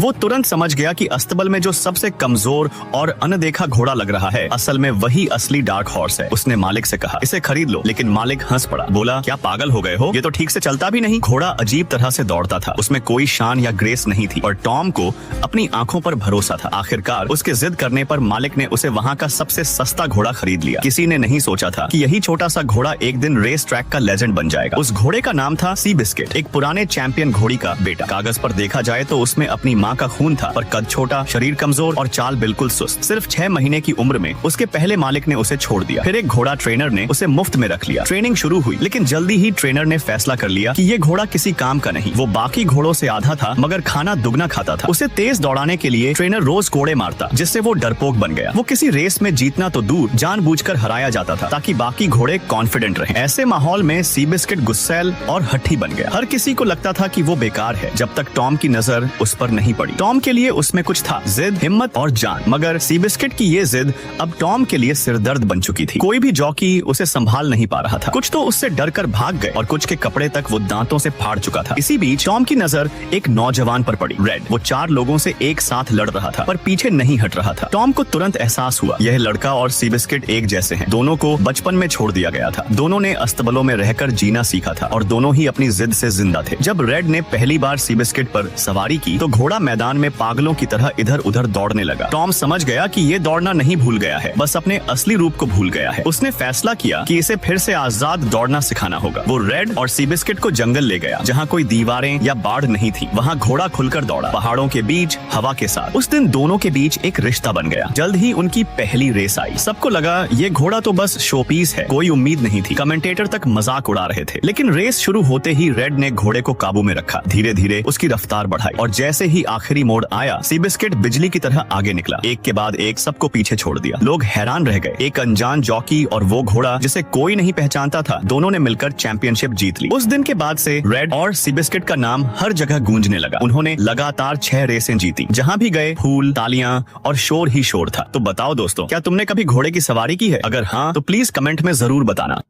वो तुरंत समझ गया कि अस्तबल में जो सबसे कमजोर और अनदेखा घोड़ा लग रहा है असल में वही असली डार्क हॉर्स है। उसने मालिक से कहा, इसे खरीद लो। लेकिन मालिक हंस पड़ा, बोला, क्या पागल हो गए हो? ये तो ठीक से चलता भी नहीं। घोड़ा अजीब तरह से दौड़ता था, उसमें कोई शान या ग्रेस नहीं थी और टॉम को अपनी आंखों पर भरोसा था। आखिरकार उसके जिद करने पर मालिक ने उसे वहाँ का सबसे सस्ता घोड़ा खरीद लिया। किसी ने नहीं सोचा था कि यही छोटा सा घोड़ा एक दिन रेस ट्रैक का लेजेंड बन जाएगा। उस घोड़े का नाम था सी बिस्किट, एक पुराने चैंपियन घोड़ी का बेटा। कागज पर देखा जाए तो उसमें अपनी माँ का खून था, पर कद छोटा, शरीर कमजोर और चाल बिल्कुल सुस्त। सिर्फ 6 महीने की उम्र में उसके पहले मालिक ने उसे छोड़ दिया। फिर एक घोड़ा ट्रेनर ने उसे मुफ्त में रख लिया। ट्रेनिंग शुरू हुई, लेकिन जल्दी ही ट्रेनर ने फैसला कर लिया कि ये घोड़ा किसी काम का नहीं। वो बाकी घोड़ों से आधा था, मगर खाना दुगना खाता था। उसे तेज दौड़ाने के लिए ट्रेनर रोज कोड़े मारता, जिससे वो डरपोक बन गया। वो किसी रेस में जीतना तो दूर, जानबूझकर हराया जाता था ताकि बाकी घोड़े कॉन्फिडेंट रहे। ऐसे माहौल में सी बिस्किट गुस्सैल और हट्टी बन गया। हर किसी को लगता था कि वो बेकार है, जब तक टॉम की नजर उस पर नहीं पड़ी। टॉम के लिए उसमें कुछ था, जिद, हिम्मत और जान। मगर सी बिस्किट की ये जिद अब टॉम के लिए सिरदर्द बन चुकी थी। कोई भी जॉकी उसे संभाल नहीं पा रहा था। कुछ तो उससे डर कर भाग गए और कुछ के कपड़े तक वो दांतों से फाड़ चुका था। इसी बीच टॉम की नजर एक नौजवान पर पड़ी, रेड। वो 4 लोगों से एक साथ लड़ रहा था, पर पीछे नहीं हट रहा था। टॉम को तुरंत एहसास हुआ, यह लड़का और सी बिस्किट एक जैसे हैं। दोनों को बचपन में छोड़ दिया गया था। दोनों ने अस्तबलों में रहकर जीना सीखा था और दोनों ही अपनी जिद से जिंदा थे। जब रेड ने पहली बार सी बिस्किट पर सवारी की तो घोड़ा मैदान में पागलों की तरह इधर उधर दौड़ने लगा। टॉम समझ गया कि ये दौड़ना नहीं भूल गया है, बस अपने असली रूप को भूल गया है। उसने फैसला किया कि इसे फिर से आजाद दौड़ना सिखाना होगा। वो रेड और सी बिस्किट को जंगल ले गया, जहाँ कोई दीवारें या बाढ़ नहीं थी। वहाँ घोड़ा खुलकर दौड़ा, पहाड़ों के बीच, हवा के साथ। उस दिन दोनों के बीच एक रिश्ता बन गया। जल्द ही उनकी पहली रेस आई। सबको लगा ये घोड़ा तो बस शोपीस है, कोई उम्मीद नहीं थी। कमेंटेटर तक मजाक उड़ा रहे थे। लेकिन रेस शुरू होते ही रेड ने घोड़े को काबू में रखा, धीरे धीरे उसकी रफ्तार बढ़ाई और जैसे ही आखिरी मोड़ आया, सी बिस्किट बिजली की तरह आगे निकला। एक के बाद एक सबको पीछे छोड़ दिया। लोग हैरान रह गए। एक अनजान जॉकी और वो घोड़ा जिसे कोई नहीं पहचानता था, दोनों ने मिलकर चैंपियनशिप जीत ली। उस दिन के बाद से रेड और सी बिस्किट का नाम हर जगह गूंजने लगा। उन्होंने लगातार 6 रेसें जीती। जहाँ भी गए फूल, तालियां और शोर ही शोर था। तो बताओ दोस्तों, क्या तुमने कभी घोड़े की सवारी की है? अगर हाँ तो प्लीज कमेंट में जरूर बताना।